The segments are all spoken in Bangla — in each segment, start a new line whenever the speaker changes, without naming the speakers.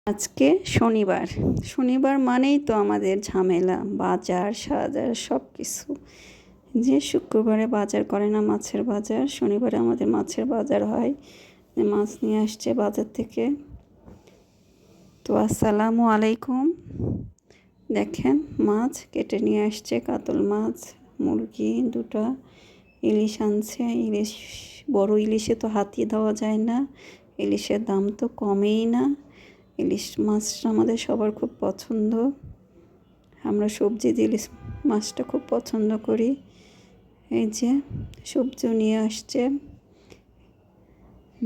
আজকে শনিবার। শনিবার মানেই তো আমাদের ঝামেলা, বাজার সাজার সব কিছু। যে শুক্রবারে বাজার করে না, মাছের বাজার, শনিবারে আমাদের মাছের বাজার হয়। মাছ নিয়ে আসছে বাজার থেকে। তো আসসালামু আলাইকুম। দেখেন, মাছ কেটে নিয়ে আসছে, কাতল মাছ, মুরগি দুটো, ইলিশ আনছে। ইলিশ, বড় ইলিশে তো হাতিয়ে দেওয়া যায় না, ইলিশের দাম তো কমেই না। ইলিশ মাছটা আমাদের সবার খুব পছন্দ। আমরা সবজি দিয়ে ইলিশ মাছটা খুব পছন্দ করি। এই যে সবজিও নিয়ে আসছে,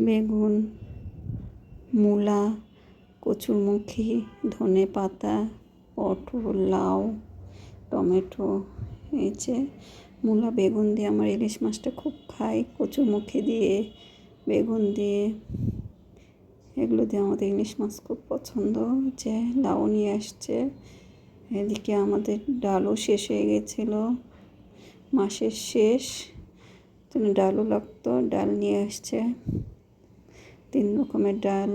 বেগুন, মূলা, কচুরমুখী, ধনে পাতা, পটল, লাউ, টমেটো। এই যে মূলা বেগুন দিয়ে আমার ইলিশ মাছটা খুব খাই, কচুরমুখী দিয়ে, বেগুন দিয়ে, এগুলো দিয়ে আমাদের ইলিশ মাছ খুব পছন্দ। যে লাউ নিয়ে আসছে। এদিকে আমাদের ডালও শেষ হয়ে গেছিলো, মাসের শেষ, ডালও লাগতো, ডাল নিয়ে আসছে। 3 রকমের ডাল,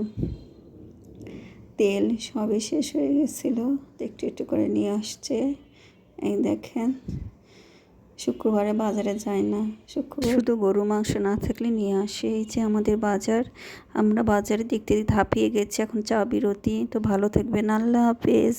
তেল সবই শেষ হয়ে গেছিলো, একটু একটু করে নিয়ে আসছে। এই দেখেন, শুক্রবারে বাজারে যায় না, শুক্রবার শুধু গরু মাংস না থাকলে নিয়ে আসে। এই যে আমাদের বাজার, আমরা বাজারে দেখতে দেখতে হাঁপিয়ে গেছি। এখন চা বিরতি। তো ভালো থাকবেন, আল্লাহ হাফেজ।